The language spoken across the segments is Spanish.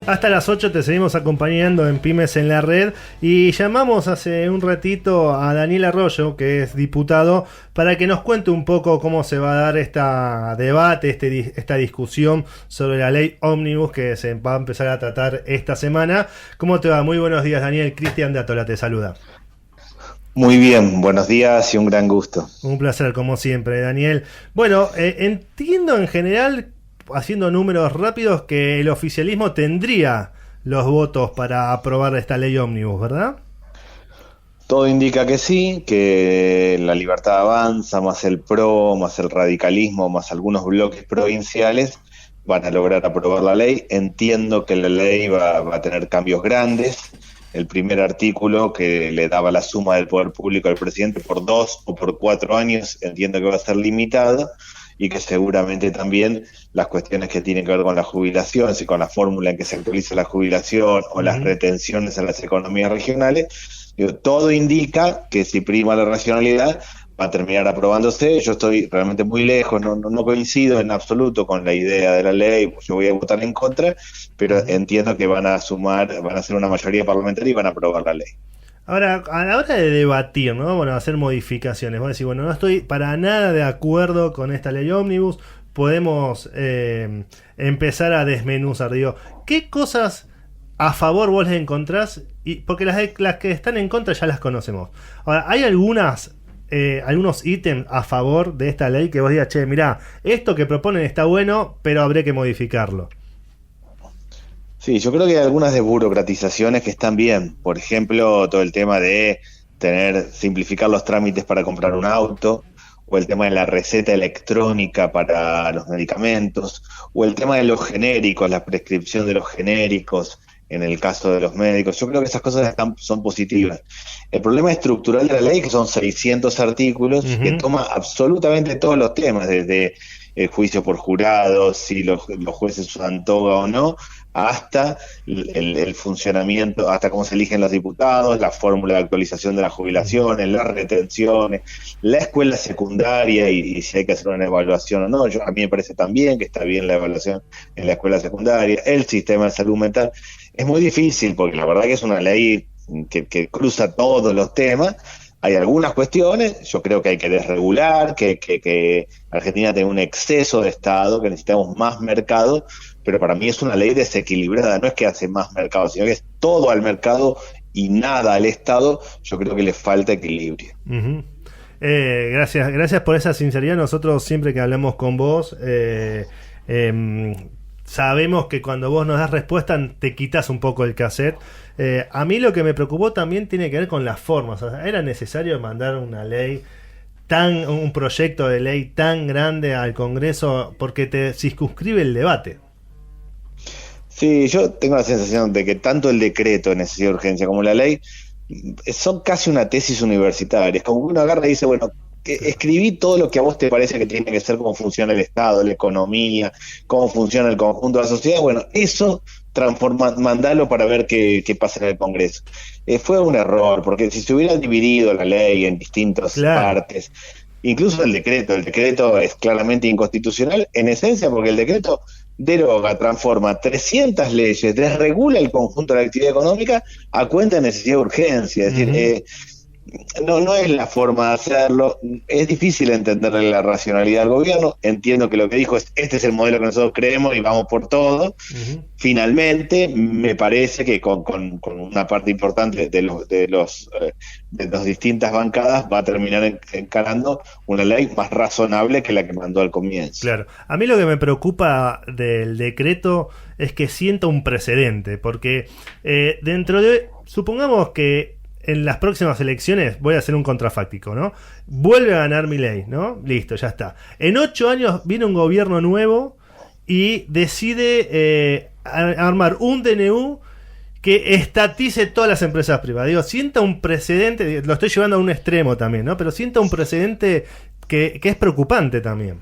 Hasta las 8 te seguimos acompañando en Pymes en la Red y llamamos hace un ratito a Daniel Arroyo, que es diputado, para que nos cuente un poco cómo se va a dar este debate, esta discusión sobre la ley Ómnibus que se va a empezar a tratar esta semana. ¿Cómo te va? Muy buenos días, Daniel. Cristian de Atola te saluda. Muy bien, buenos días y un gran gusto. Un placer, como siempre, Daniel. Bueno, entiendo en general, haciendo números rápidos, que el oficialismo tendría los votos para aprobar esta ley ómnibus, ¿verdad? Todo indica que sí, que la Libertad Avanza, más el PRO, más el radicalismo, más algunos bloques provinciales van a lograr aprobar la ley. Entiendo que la ley va a tener cambios grandes. El primer artículo que le daba la suma del poder público al presidente por 2 o por 4 años, entiendo que va a ser limitado, y que seguramente también las cuestiones que tienen que ver con las jubilaciones y con la fórmula en que se actualiza la jubilación o las retenciones en las economías regionales, todo indica que si prima la racionalidad va a terminar aprobándose. Yo estoy realmente muy lejos, no coincido en absoluto con la idea de la ley, yo voy a votar en contra, pero entiendo que van a ser una mayoría parlamentaria y van a aprobar la ley. Ahora, a la hora de debatir, ¿no? Bueno, hacer modificaciones. Vos decís, bueno, no estoy para nada de acuerdo con esta ley ómnibus. Podemos empezar a desmenuzar. Digo, ¿qué cosas a favor vos les encontrás? Porque las que están en contra ya las conocemos. Ahora, ¿hay algunos ítems a favor de esta ley que vos digas, che, mirá, esto que proponen está bueno, pero habría que modificarlo? Sí, yo creo que hay algunas desburocratizaciones que están bien. Por ejemplo, todo el tema de simplificar los trámites para comprar un auto, o el tema de la receta electrónica para los medicamentos, o el tema de los genéricos, la prescripción de los genéricos en el caso de los médicos. Yo creo que esas cosas son positivas. El problema estructural de la ley es que son 600 artículos que toma absolutamente todos los temas, desde el juicio por jurados, si los jueces usan toga o no, hasta el funcionamiento, hasta cómo se eligen los diputados, la fórmula de actualización de las jubilaciones, las retenciones, la escuela secundaria y si hay que hacer una evaluación o no. A mí me parece también que está bien la evaluación en la escuela secundaria, el sistema de salud mental. Es muy difícil porque la verdad que es una ley que cruza todos los temas. Hay algunas cuestiones, yo creo que hay que desregular, que Argentina tiene un exceso de Estado, que necesitamos más mercado, pero para mí es una ley desequilibrada, no es que hace más mercado, sino que es todo al mercado y nada al Estado. Yo creo que le falta equilibrio. Gracias por esa sinceridad. Nosotros siempre que hablamos con vos, sabemos que cuando vos nos das respuesta te quitas un poco el cassette. A mí lo que me preocupó también tiene que ver con las formas. O sea, era necesario mandar un proyecto de ley tan grande al Congreso porque te circunscribe el debate. Sí, yo tengo la sensación de que tanto el decreto de necesidad de urgencia como la ley son casi una tesis universitaria. Es como que uno agarra y dice, bueno, escribí todo lo que a vos te parece que tiene que ser, cómo funciona el Estado, la economía, cómo funciona el conjunto de la sociedad. Bueno, eso mandalo para ver qué pasa en el Congreso. Fue un error, porque si se hubiera dividido la ley en distintas partes, incluso el decreto es claramente inconstitucional, en esencia, porque el decreto deroga, transforma 300 leyes, desregula el conjunto de la actividad económica a cuenta de necesidad de urgencia. Es decir, no es la forma de hacerlo. Es difícil entenderle la racionalidad al gobierno. Entiendo que lo que dijo es, este es el modelo que nosotros creemos y vamos por todo. Finalmente, me parece que con una parte importante de las distintas bancadas va a terminar encarando una ley más razonable que la que mandó al comienzo. Claro. A mí lo que me preocupa del decreto es que sienta un precedente, porque supongamos que en las próximas elecciones, voy a hacer un contrafáctico, ¿no? Vuelve a ganar Milei, ¿no? Listo, ya está. En 8 años viene un gobierno nuevo y decide armar un DNU que estatice todas las empresas privadas. Digo, sienta un precedente, lo estoy llevando a un extremo también, ¿no? Pero sienta un precedente que es preocupante también.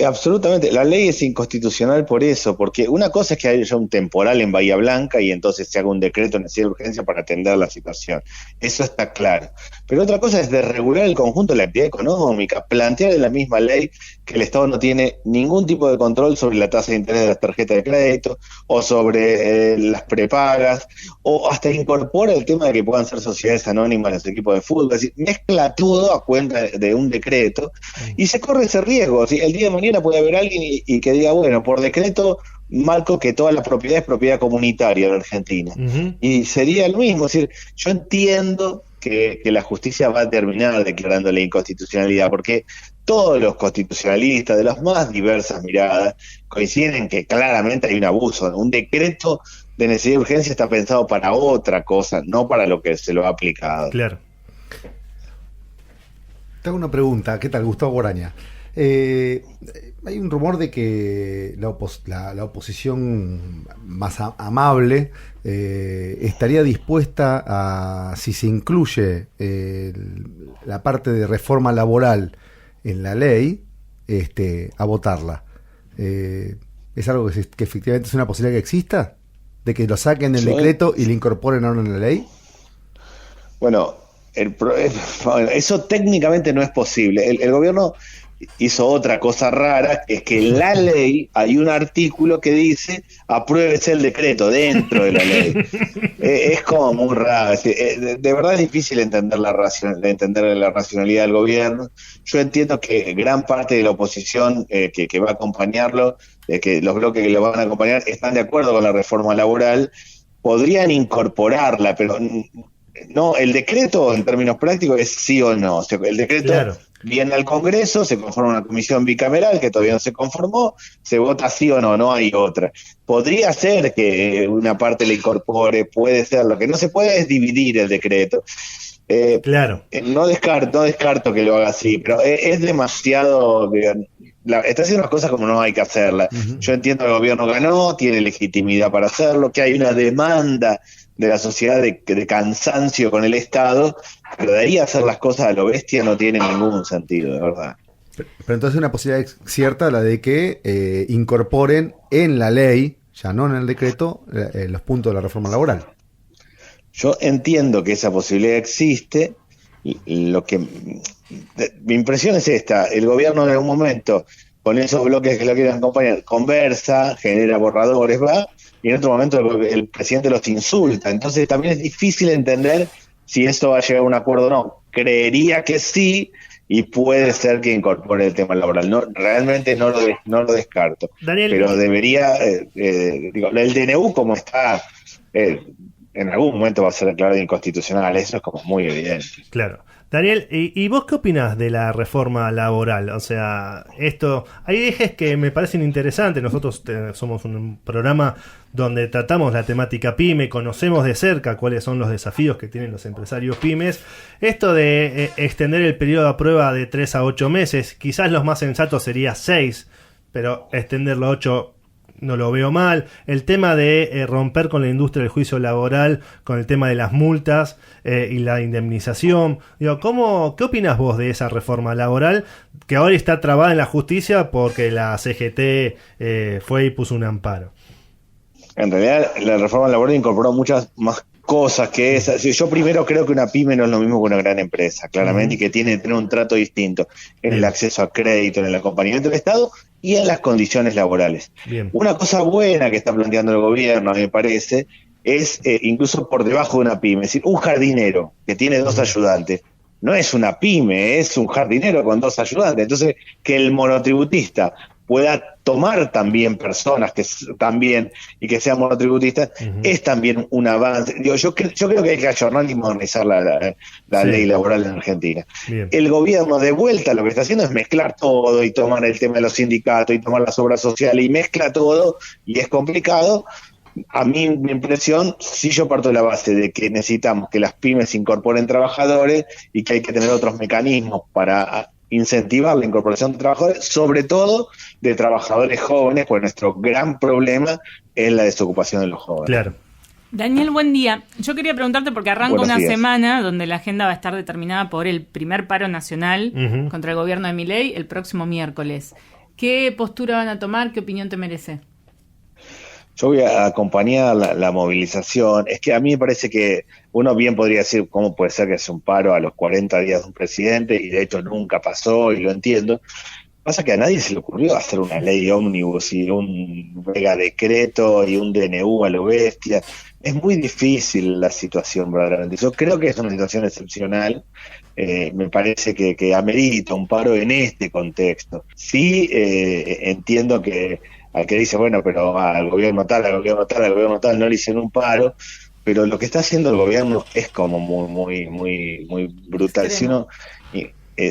Absolutamente, la ley es inconstitucional por eso, porque una cosa es que haya un temporal en Bahía Blanca y entonces se haga un decreto en necesidad de urgencia para atender la situación, eso está claro, pero otra cosa es desregular el conjunto de la actividad económica, plantear en la misma ley que el Estado no tiene ningún tipo de control sobre la tasa de interés de las tarjetas de crédito o sobre las prepagas, o hasta incorpora el tema de que puedan ser sociedades anónimas los equipos de fútbol, es decir, mezcla todo a cuenta de un decreto y se corre ese riesgo. ¿Sí? El día de mañana puede haber alguien y que diga, bueno, por decreto marco que toda la propiedad es propiedad comunitaria en Argentina. Y sería lo mismo, es decir, yo entiendo que la justicia va a terminar declarando la inconstitucionalidad, porque todos los constitucionalistas de las más diversas miradas coinciden en que claramente hay un abuso. Un decreto de necesidad de urgencia está pensado para otra cosa, no para lo que se lo ha aplicado. Claro. Te hago una pregunta. ¿Qué tal, Gustavo Boraña? Hay un rumor de que la oposición más amable estaría dispuesta a, si se incluye la parte de reforma laboral en la ley, a votarla. ¿Es algo que efectivamente es una posibilidad que exista? ¿De que lo saquen del decreto y lo incorporen ahora en la ley? Bueno, eso técnicamente no es posible. El gobierno hizo otra cosa rara, que es que en la ley hay un artículo que dice apruébese el decreto dentro de la ley. Es como muy raro. De verdad es difícil entender la racionalidad del gobierno. Yo entiendo que gran parte de la oposición que va a acompañarlo, que los bloques que lo van a acompañar están de acuerdo con la reforma laboral, podrían incorporarla, pero no, el decreto en términos prácticos es sí o no. El decreto viene al Congreso, se conforma una comisión bicameral que todavía no se conformó, se vota sí o no, no hay otra. Podría ser que una parte le incorpore, puede ser, lo que no se puede es dividir el decreto. No descarto que lo haga así, pero es demasiado. Está haciendo las cosas como no hay que hacerlas. Yo entiendo que el gobierno ganó, tiene legitimidad para hacerlo, que hay una demanda de la sociedad de cansancio con el Estado, pero de ahí hacer las cosas a lo bestia no tiene ningún sentido, de verdad. Pero entonces una posibilidad cierta la de que incorporen en la ley, ya no en el decreto, los puntos de la reforma laboral. Yo entiendo que esa posibilidad existe. Mi impresión es esta: el gobierno en algún momento, con esos bloques que lo quieran acompañar, conversa, genera borradores, y en otro momento el presidente los insulta. Entonces también es difícil entender si esto va a llegar a un acuerdo o no. Creería que sí, y puede ser que incorpore el tema laboral. No, realmente no lo descarto. Daniel, pero debería, el DNU como está, en algún momento va a ser declarado inconstitucional. Eso es como muy evidente. Claro. Daniel, ¿y vos qué opinás de la reforma laboral? O sea, hay ejes que me parecen interesantes. Nosotros somos un programa donde tratamos la temática pyme, conocemos de cerca cuáles son los desafíos que tienen los empresarios pymes. Esto de extender el periodo de prueba de 3 a 8 meses, quizás lo más sensato sería 6, pero extenderlo a 8 no lo veo mal. El tema de romper con la industria del juicio laboral, con el tema de las multas y la indemnización. Digo, ¿qué opinas vos de esa reforma laboral que ahora está trabada en la justicia porque la CGT fue y puso un amparo? En realidad, la reforma laboral incorporó muchas más cosas que esas. Yo primero creo que una pyme no es lo mismo que una gran empresa, claramente, y que tiene que tener un trato distinto en el acceso a crédito, en el acompañamiento del Estado y en las condiciones laborales. Bien. Una cosa buena que está planteando el gobierno, me parece, es incluso por debajo de una pyme. Es decir, un jardinero que tiene 2 ayudantes no es una pyme, es un jardinero con 2 ayudantes. Entonces, que el monotributista pueda tomar también personas que también y que sean monotributistas, es también un avance. Yo creo que hay que ayornar y modernizar la ley laboral en Argentina. Bien. El gobierno de vuelta lo que está haciendo es mezclar todo y tomar el tema de los sindicatos y tomar las obras sociales y mezcla todo y es complicado. A mí, mi impresión, si yo parto de la base de que necesitamos que las pymes incorporen trabajadores y que hay que tener otros mecanismos para incentivar la incorporación de trabajadores, sobre todo de trabajadores jóvenes, pues nuestro gran problema es la desocupación de los jóvenes. Claro. Daniel, buen día. Yo quería preguntarte, porque arranca Buenos una días. semana donde la agenda va a estar determinada por el primer paro nacional contra el gobierno de Milei el próximo miércoles. ¿Qué postura van a tomar? ¿Qué opinión te merece? Yo voy a acompañar la movilización. Es que a mí me parece que uno bien podría decir cómo puede ser que sea un paro a los 40 días de un presidente, y de hecho nunca pasó, y lo entiendo. Pasa que a nadie se le ocurrió hacer una ley ómnibus y un mega decreto y un DNU a lo bestia. Es muy difícil la situación, verdaderamente. Yo creo que es una situación excepcional. Me parece que amerita un paro en este contexto. Sí, entiendo que al que dice, bueno, pero al gobierno tal, al gobierno tal, al gobierno tal no le hicieron un paro, pero lo que está haciendo el gobierno es como muy brutal. Extremo. Si uno,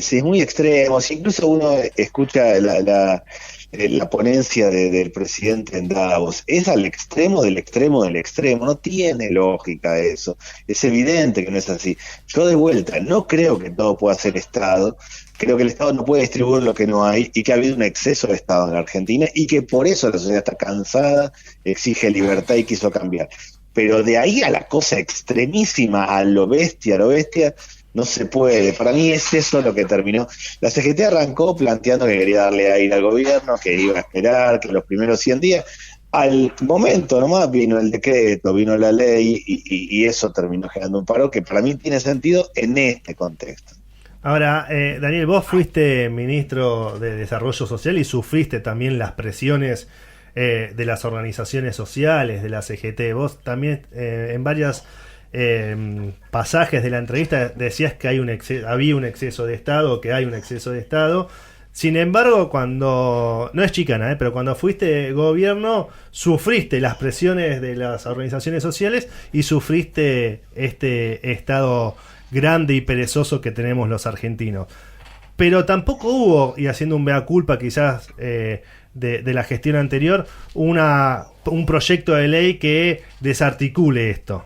sí, es muy extremo. Si incluso uno escucha la ponencia del presidente en Davos, es al extremo del extremo del extremo. No tiene lógica eso. Es evidente que no es así. Yo de vuelta, no creo que todo pueda ser Estado. Creo que el Estado no puede distribuir lo que no hay, y que ha habido un exceso de Estado en la Argentina, y que por eso la sociedad está cansada, exige libertad y quiso cambiar. Pero de ahí a la cosa extremísima, a lo bestia, no se puede. Para mí es eso lo que terminó. La CGT arrancó planteando que quería darle aire al gobierno, que iba a esperar, que los primeros 100 días, al momento nomás vino el decreto, vino la ley, y eso terminó generando un paro que para mí tiene sentido en este contexto. Ahora, Daniel, vos fuiste ministro de Desarrollo Social y sufriste también las presiones de las organizaciones sociales, de la CGT. Vos también en varios pasajes de la entrevista decías que había un exceso de Estado, que hay un exceso de Estado. Sin embargo, cuando, no es chicana, pero cuando fuiste gobierno, sufriste las presiones de las organizaciones sociales y sufriste este Estado grande y perezoso que tenemos los argentinos. Pero tampoco hubo, y haciendo un mea culpa quizás de la gestión anterior, un proyecto de ley que desarticule esto.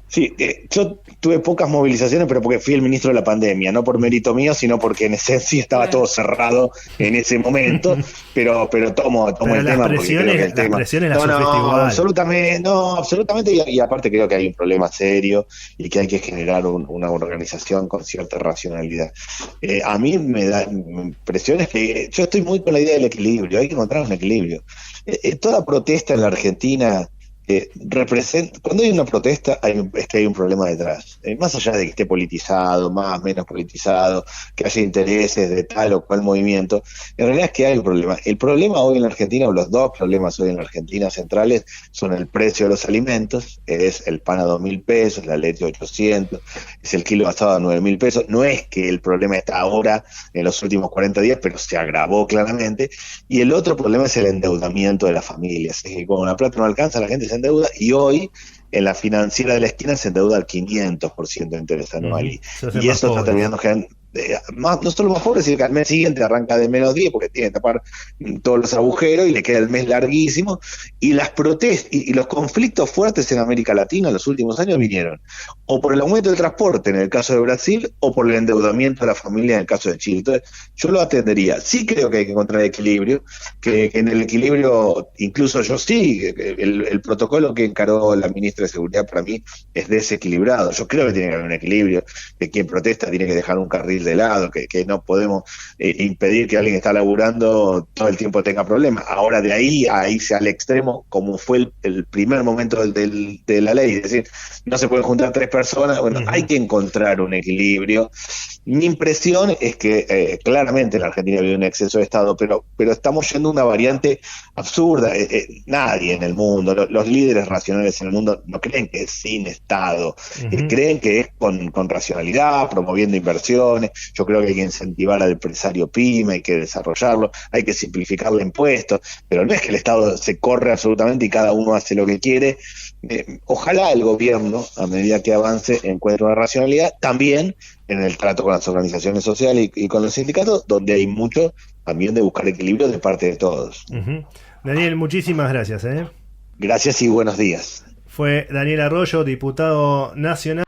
Sí, yo tuve pocas movilizaciones, pero porque fui el ministro de la pandemia, no por mérito mío, sino porque en esencia estaba todo cerrado en ese momento, pero tomo el tema porque creo que el tema... Las presiones las sufriste igual. Absolutamente, y aparte creo que hay un problema serio y que hay que generar una organización con cierta racionalidad. A mí me da impresiones que yo estoy muy con la idea del equilibrio, hay que encontrar un equilibrio. Toda protesta en la Argentina... cuando hay una protesta es que hay un problema detrás, más allá de que esté politizado, menos politizado, que haya intereses de tal o cual movimiento, en realidad es que hay un problema. El problema hoy en la Argentina, o los dos problemas hoy en la Argentina centrales, son el precio de los alimentos, es el pan a 2.000 pesos, la leche a 800, es el kilo basado a 9.000 pesos. No es que el problema está ahora en los últimos 40 días, pero se agravó claramente. Y el otro problema es el endeudamiento de las familias. Es que cuando la plata no alcanza, la gente se endeuda, y hoy en la financiera de la esquina se endeuda al 500% de interés anual. Y eso está terminando generando no solo más pobre, sino que al mes siguiente arranca de menos 10 porque tiene que tapar todos los agujeros y le queda el mes larguísimo. Y las protestas y los conflictos fuertes en América Latina en los últimos años vinieron o por el aumento del transporte en el caso de Brasil, o por el endeudamiento de la familia en el caso de Chile. Entonces yo lo atendería. Sí creo que hay que encontrar equilibrio, que en el equilibrio, incluso yo sí, el protocolo que encaró la ministra de Seguridad para mí es desequilibrado. Yo creo que tiene que haber un equilibrio, que quien protesta tiene que dejar un carril de lado, que no podemos impedir que alguien que está laburando todo el tiempo tenga problemas. Ahora de ahí a irse al extremo, como fue el primer momento de la ley, es decir, no se pueden juntar 3 personas, bueno, hay que encontrar un equilibrio. Mi impresión es que claramente en la Argentina había un exceso de Estado, pero estamos yendo a una variante absurda. Nadie en el mundo, los líderes racionales en el mundo no creen que es sin Estado, creen que es con racionalidad, promoviendo inversiones. Yo creo que hay que incentivar al empresario pyme, hay que desarrollarlo, hay que simplificarle impuestos, pero no es que el Estado se corre absolutamente y cada uno hace lo que quiere. Ojalá el gobierno, a medida que avance, encuentre una racionalidad también en el trato con las organizaciones sociales y con los sindicatos, donde hay mucho también de buscar equilibrio de parte de todos. Daniel, muchísimas gracias. Gracias y buenos días. Fue Daniel Arroyo, diputado nacional.